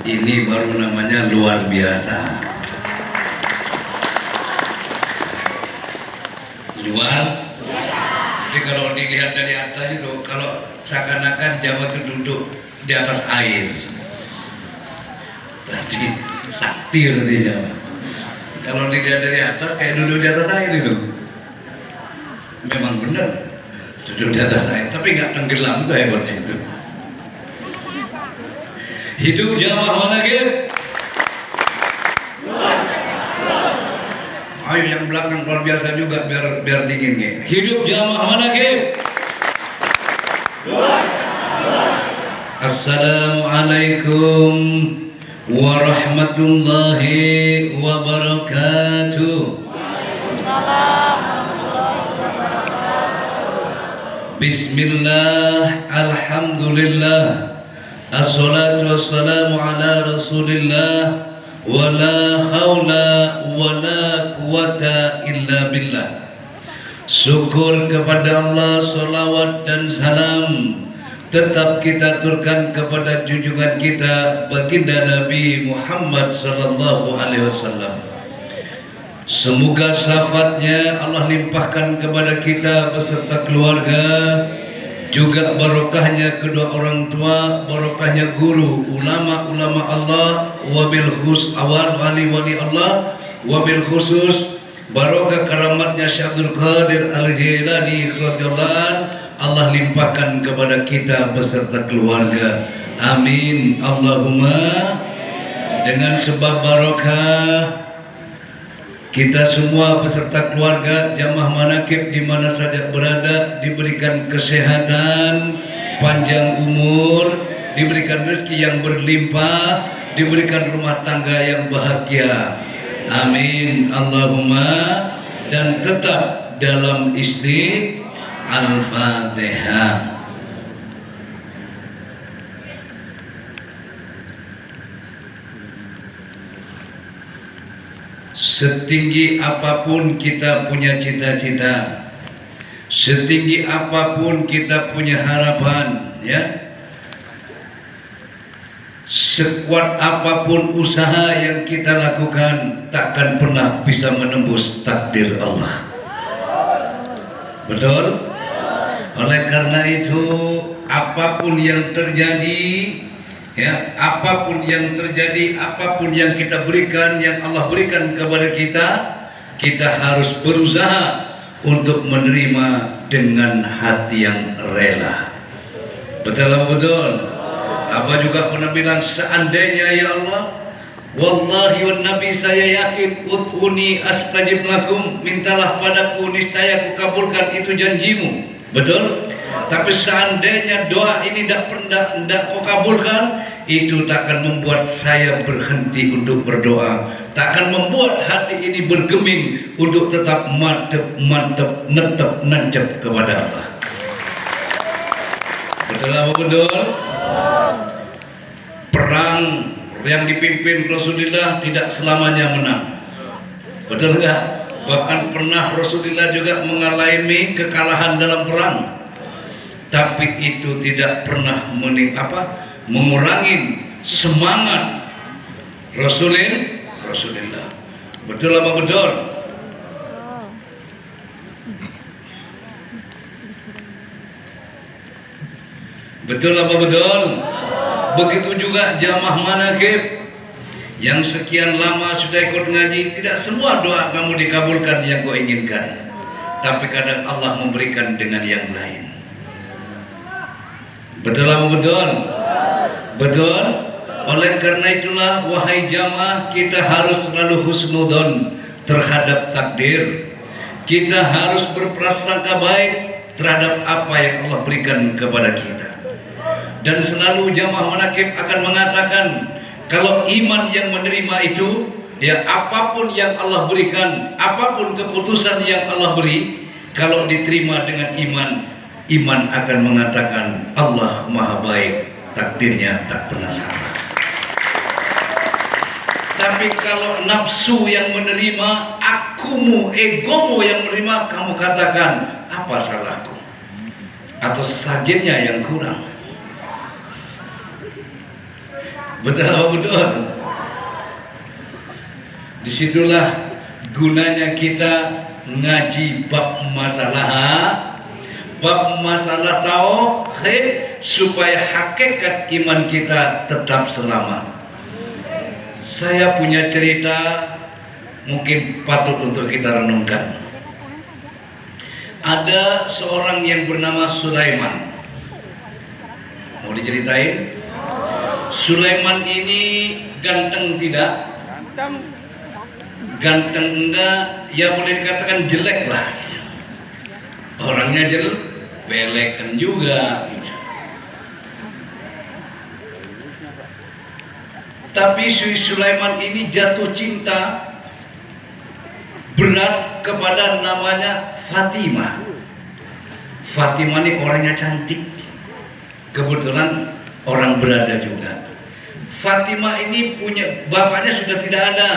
Ini baru namanya luar biasa. Luar. Jadi kalau dilihat dari atas itu, kalau seakan-akan Jawa itu duduk di atas air. Berarti sakti berarti Jawa. Kalau dilihat dari atas kayak duduk di atas air itu. Memang benar duduk di atas air, tapi nggak tenggelam, itu hebatnya itu. Hidup jamaah manaqib. Ayo yang belakang luar biasa juga biar dingin ya. Hidup jamaah manaqib. Assalamualaikum warahmatullahi wabarakatuh. Bismillah, alhamdulillah, assalatu wassalamu ala rasulillah, wa la hawla wa la quwata illa billah. Syukur kepada Allah, salawat dan salam tetap kita aturkan kepada junjungan kita baginda Nabi Muhammad sallallahu alaihi wasallam. Semoga syafaatnya Allah limpahkan kepada kita beserta keluarga, juga barokahnya kedua orang tua, barokahnya guru, ulama-ulama Allah, wabil khusus awal wali-wali Allah, wabil khusus barokah karamatnya Syekh Abdul Qadir Al-Jilani radhiyallahu anhu, Allah limpahkan kepada kita beserta keluarga. Amin Allahumma. Dengan sebab barokah kita semua beserta keluarga jamaah manaqib di mana saja berada diberikan kesehatan, panjang umur, diberikan rezeki yang berlimpah, diberikan rumah tangga yang bahagia. Amin Allahumma. Dan tetap dalam isti Al-Fatihah. Setinggi apapun kita punya cita-cita, setinggi apapun kita punya harapan, ya, sekuat apapun usaha yang kita lakukan, takkan pernah bisa menembus takdir Allah. Betul? Oleh karena itu, apapun yang terjadi, ya, apapun yang terjadi, apapun yang kita berikan, yang Allah berikan kepada kita, kita harus berusaha untuk menerima dengan hati yang rela. Betul atau betul? Apa juga pernah bilang, seandainya ya Allah, wallahi wa nabi, saya yakin, ud'uni astajib lakum, mintalah padaku niscaya aku kabulkan itu janjimu. Betul? Tapi seandainya doa ini tidak kau kabulkan, itu takkan membuat saya berhenti untuk berdoa, takkan membuat hati ini bergeming untuk tetap mantep, nancep kepada Allah. Betul apa betul? Perang yang dipimpin Rasulullah tidak selamanya menang. Betul enggak? Bahkan pernah Rasulullah juga mengalami kekalahan dalam perang, tapi itu tidak pernah mengurangi semangat Rasulullah. Betul apa betul? Betul apa betul? Begitu juga jamaah manaqib yang sekian lama sudah ikut ngaji, tidak semua doa kamu dikabulkan yang kau inginkan, tapi kadang Allah memberikan dengan yang lain. Betul apa betul? Betul. Oleh karena itulah, wahai jamaah, kita harus selalu husnudzon terhadap takdir. Kita harus berprasangka baik terhadap apa yang Allah berikan kepada kita. Dan selalu jamaah manaqib akan mengatakan, kalau iman yang menerima itu, ya, apapun yang Allah berikan, apapun keputusan yang Allah beri, kalau diterima dengan iman, iman akan mengatakan Allah Maha Baik, takdirnya tak pernah salah. Tapi kalau nafsu yang menerima, akumu, egomu yang menerima, kamu katakan, apa salahku? Atau sesajennya yang kurang. Betul apa betul? Disitulah gunanya kita ngaji bab masalah tauhid supaya hakikat iman kita tetap selamat. Saya punya cerita mungkin patut untuk kita renungkan. Ada seorang yang bernama Sulaiman. Mau diceritain? Sulaiman ini ganteng tidak? Ganteng enggak? Ya boleh dikatakan jelek lah. Orangnya belekan juga. Tapi Sulaiman ini jatuh cinta berat kepada namanya Fatimah. Fatimah ini orangnya cantik. Kebetulan orang berada juga. Fatimah ini punya bapaknya sudah tidak ada.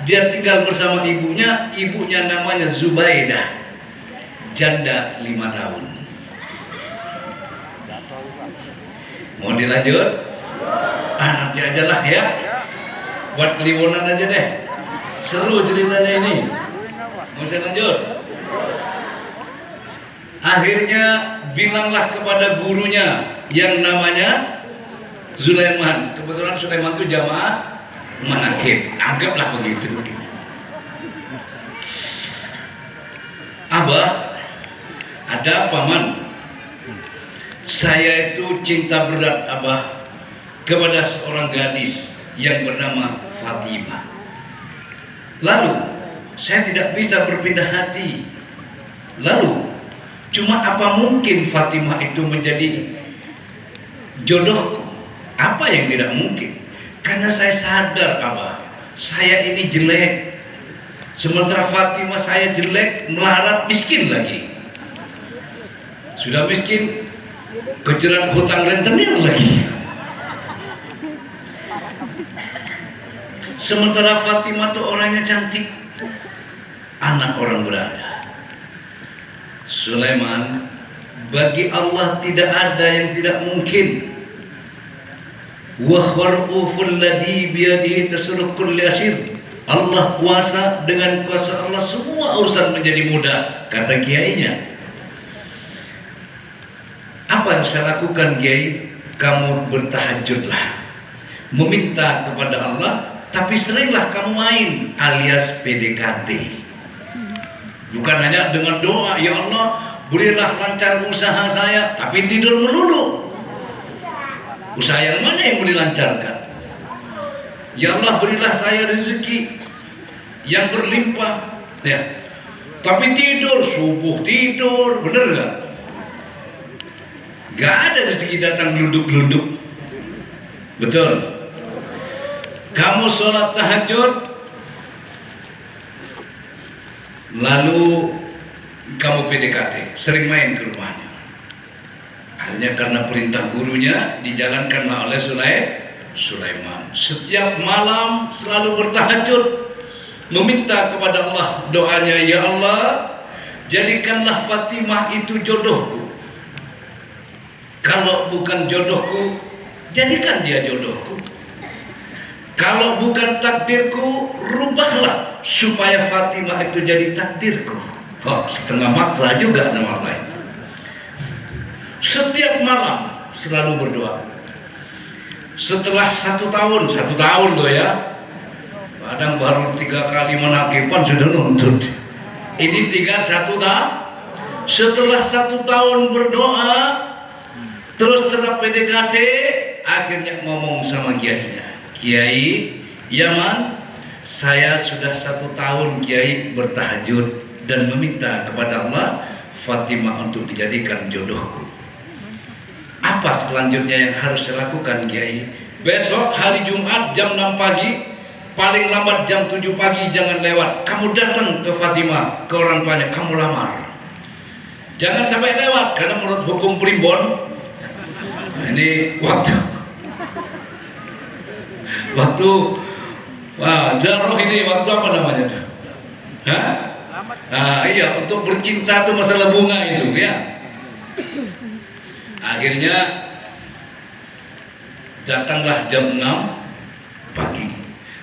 Dia tinggal bersama ibunya. Ibunya namanya Zubaidah. Janda 5 tahun. Mau dilanjut? Nanti aja lah ya. Buat kliwonan aja deh. Seru ceritanya ini. Mau saya lanjut? Akhirnya bilanglah kepada gurunya yang namanya Sulaiman. Kebetulan Sulaiman itu jamaah manakib. Anggaplah begitu. Abah, ada paman. Saya itu cinta berat Abah kepada seorang gadis yang bernama Fatimah. Lalu saya tidak bisa berpindah hati. Lalu cuma apa mungkin Fatimah itu menjadi jodohku? Apa yang tidak mungkin? Karena saya sadar Abah, saya ini jelek. Sementara Fatimah saya jelek, melarat, miskin lagi. Sudah miskin, kejerat hutang rentenir lagi. Sementara Fatimah tuh orangnya cantik, anak orang berada. Sulaiman, bagi Allah tidak ada yang tidak mungkin. Wa kharuful ladhi biyadihi tasarruf kulli asir. Allah kuasa, dengan kuasa Allah semua urusan menjadi mudah, kata kiainya. Apa yang saya lakukan, Kiai? Kamu bertahajudlah, meminta kepada Allah, tapi seringlah kamu main alias PDKT. Bukan hanya dengan doa, ya Allah berilah lancar usaha saya, tapi tidur melulu. Usaha yang mana yang boleh dilancarkan? Ya Allah berilah saya rezeki yang berlimpah, ya. Tapi tidur, subuh tidur, bener gak? Gak ada rezeki datang gelunduk-gelunduk. Betul. Kamu sholat tahajud, lalu kamu PDKT, sering main ke rumahnya. Hanya karena perintah gurunya dijalankanlah oleh Sulaiman. Setiap malam selalu bertahajud, meminta kepada Allah, doanya, ya Allah jadikanlah Fatimah itu jodohku. Kalau bukan jodohku, jadikan dia jodohku. Kalau bukan takdirku, rubahlah supaya Fatimah itu jadi takdirku. Oh, setengah maksa juga sama Allah. Setiap malam selalu berdoa. Setelah 1 tahun loh ya. Kadang baru 3 kali menakipan sudah nuntut. Ini 1 tahun. Setelah 1 tahun berdoa, terus setelah PDKT, akhirnya ngomong sama kiainya, Kiai, Yaman, saya sudah 1 tahun Kiai bertahajud dan meminta kepada Allah Fatimah untuk dijadikan jodohku. Apa selanjutnya yang harus saya lakukan, Kiai? Besok hari Jumat jam 6 pagi, paling lambat jam 7 pagi jangan lewat. Kamu datang ke Fatimah, ke orang tuanya, kamu lamar. Jangan sampai lewat, karena menurut hukum primbon, ini waktu jaroh ini waktu apa namanya? Hah? Iya, untuk bercinta itu masalah bunga itu ya. Akhirnya datanglah jam 6, pagi.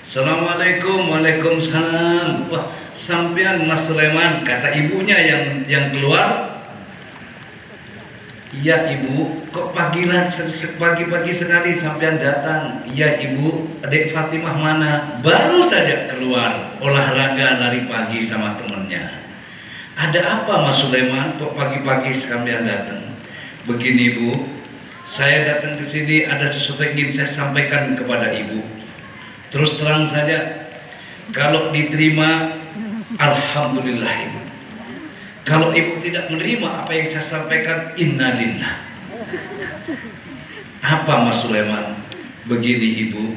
Assalamualaikum, waalaikumsalam. Wah, sampean Mas Sulaiman, kata ibunya yang keluar. Iya ibu, kok pagi-pagi sekali sampean datang? Iya ibu, adik Fatimah mana? Baru saja keluar olahraga lari pagi sama temennya. Ada apa Mas Sulaiman? Kok pagi-pagi sampean datang? Begini ibu, saya datang ke sini ada sesuatu yang ingin saya sampaikan kepada ibu. Terus terang saja, kalau diterima, alhamdulillah ibu. Kalau ibu tidak menerima apa yang saya sampaikan, innalillah. Apa Mas Sulaiman? Begini ibu,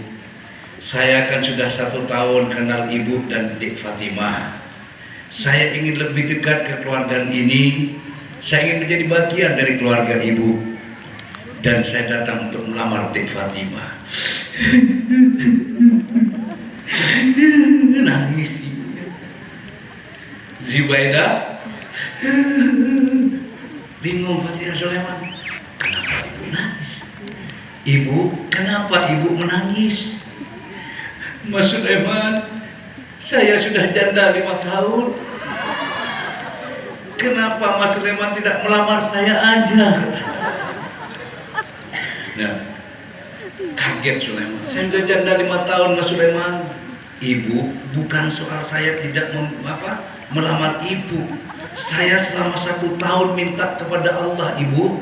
saya kan sudah 1 tahun kenal ibu dan Dik Fatimah. Saya ingin lebih dekat ke keluarga ini. Saya ingin menjadi bagian dari keluarga ibu. Dan saya datang untuk melamar Dik Fatimah. Nangis ibu. Zubaidah bingung Fatimah Sulaiman, kenapa ibu nangis? Ibu, kenapa ibu menangis? Mas Sulaiman, saya sudah janda 5 tahun. Kenapa Mas Sulaiman tidak melamar saya aja? Nah, kaget Sulaiman. Saya sudah janda 5 tahun Mas Sulaiman. Ibu, bukan soal saya tidak melamar ibu. Saya selama 1 tahun minta kepada Allah ibu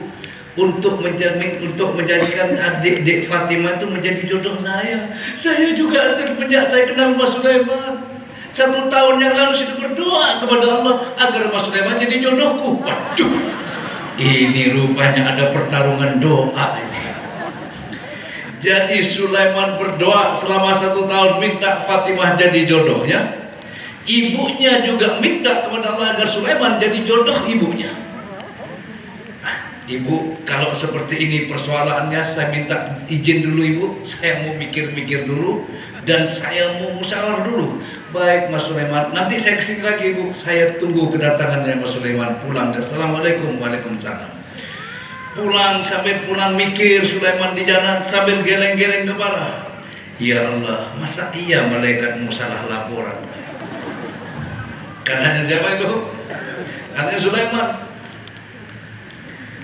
untuk menjadikan adik Fatimah itu menjadi jodoh saya. Saya juga sejak saya kenal Mas Sulaiman 1 tahun yang lalu sudah berdoa kepada Allah agar Mas Sulaiman jadi jodohku. Waduh, ini rupanya ada pertarungan doa ini. Jadi Sulaiman berdoa selama 1 tahun minta Fatimah jadi jodohnya. Ibunya juga minta kepada Allah agar Sulaiman jadi jodoh ibunya. Ibu, kalau seperti ini persoalannya, saya minta izin dulu ibu. Saya mau mikir-mikir dulu dan saya mau musyawarah dulu. Baik Mas Sulaiman, nanti saya kesini lagi ibu. Saya tunggu kedatangannya Mas Sulaiman pulang. Assalamualaikum, waalaikumsalam. Pulang mikir Sulaiman di jalan sambil geleng-geleng kepala. Ya Allah, masa iya malaikat mau salah laporan? Katanya siapa itu? Katanya Sulaiman.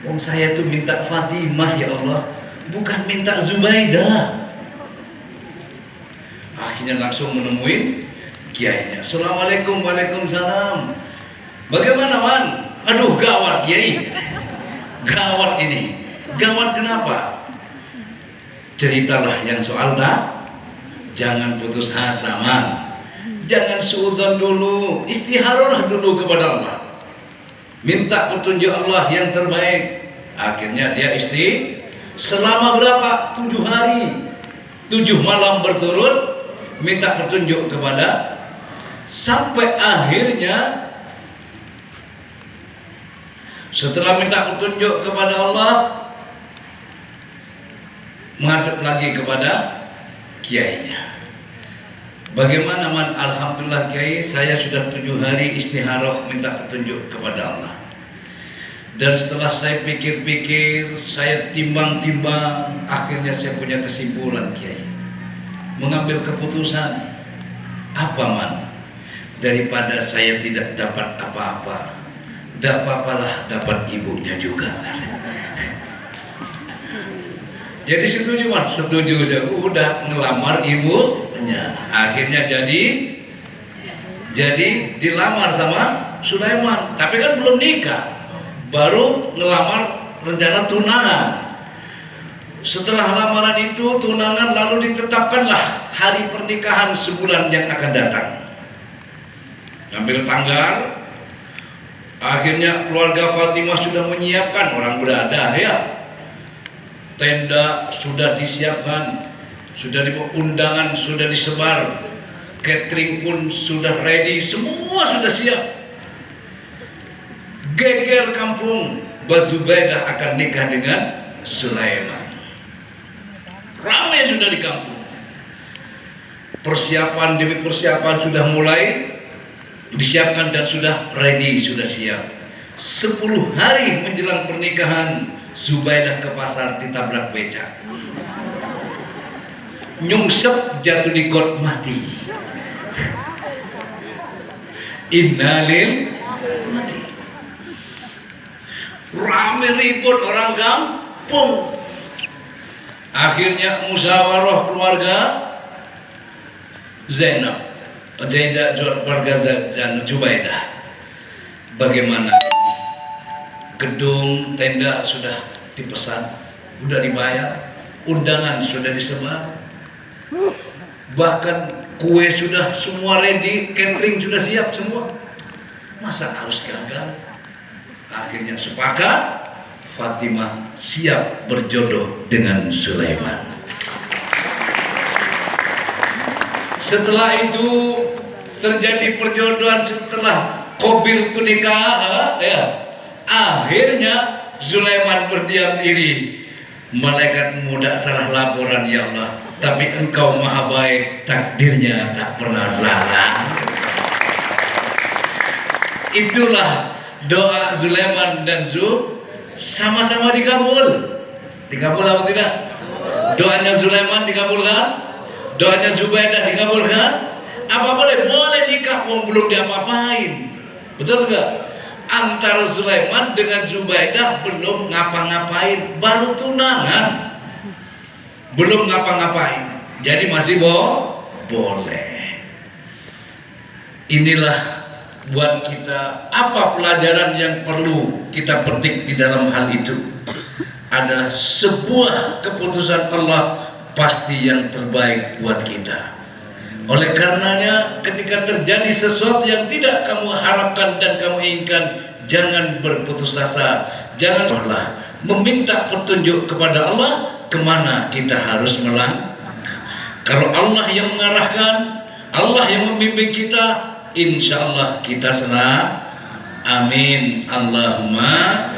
Wong saya tuh minta Fatimah ya Allah, bukan minta Zubaidah. Akhirnya langsung menemui kiainya. Assalamualaikum, waalaikumsalam. Bagaimana man? Aduh gawat kiai. Gawat ini. Gawat kenapa? Ceritalah yang soal dah. Jangan putus asa man. Jangan suudzon dulu, istiharolah dulu kepada Allah. Minta petunjuk Allah yang terbaik. Akhirnya dia selama berapa? 7 hari 7 malam berturut minta petunjuk kepada, sampai akhirnya setelah minta petunjuk kepada Allah, menghadap lagi kepada kiainya. Bagaimana man? Alhamdulillah kiai, saya sudah 7 hari istiharoh minta petunjuk kepada Allah. Dan setelah saya pikir-pikir, saya timbang-timbang, akhirnya saya punya kesimpulan kiai. Mengambil keputusan, apa man? Daripada saya tidak dapat apa-apa, tidak apa-apalah dapat ibunya juga. Jadi setuju man? Setuju, saya udah ngelamar ibunya. Akhirnya jadi dilamar sama Sulaiman, tapi kan belum nikah, baru ngelamar rencana tunangan. Setelah lamaran itu tunangan, lalu ditetapkanlah hari pernikahan sebulan yang akan datang. Ngambil tanggal. Akhirnya keluarga Fatimah sudah menyiapkan, orang berada ya. Tenda sudah disiapkan, sudah undangan sudah disebar, catering pun sudah ready, semua sudah siap. Geger kampung, Zubaidah akan nikah dengan Sulaiman. Ramai sudah di kampung. Persiapan demi persiapan sudah mulai disiapkan dan sudah ready, sudah siap. 10 hari menjelang pernikahan, Zubaidah ke pasar ditabrak becak. nyungsep jatuh di got mati. Innalil mati. Rame ribut orang kampung. Akhirnya musyawarah keluarga Zainab, keluarga Zainab Jubaidah. Bagaimana? Gedung tenda sudah dipesan, sudah dibayar, undangan sudah disebar, bahkan kue sudah semua ready, catering sudah siap semua. Masa harus gagal? Akhirnya sepakat, Fatimah siap berjodoh dengan Sulaiman. Setelah itu terjadi perjodohan, setelah Qabil itu nikah, ya, akhirnya Sulaiman berdiam diri. Malaikat muda salah laporan, ya Allah, tapi Engkau maha baik, takdirnya tak pernah salah. Itulah doa Sulaiman dan Zul sama-sama dikabul. Dikabul apa tidak? Doanya Sulaiman dikabulkan, doanya Zubaidah dikabulkan. Apa boleh? Boleh nikah wong belum diapa-apain. Betul enggak? Antara Sulaiman dengan Zubaidah belum ngapa-ngapain, baru tunangan, belum ngapa-ngapain, jadi masih boleh. Inilah buat kita apa pelajaran yang perlu kita petik di dalam hal itu adalah sebuah keputusan Allah pasti yang terbaik buat kita. Oleh karenanya ketika terjadi sesuatu yang tidak kamu harapkan dan kamu inginkan, jangan berputus asa, janganlah meminta petunjuk kepada Allah kemana kita harus melangkah. Kalau Allah yang mengarahkan, Allah yang membimbing kita, insya Allah kita senang. Amin Allahumma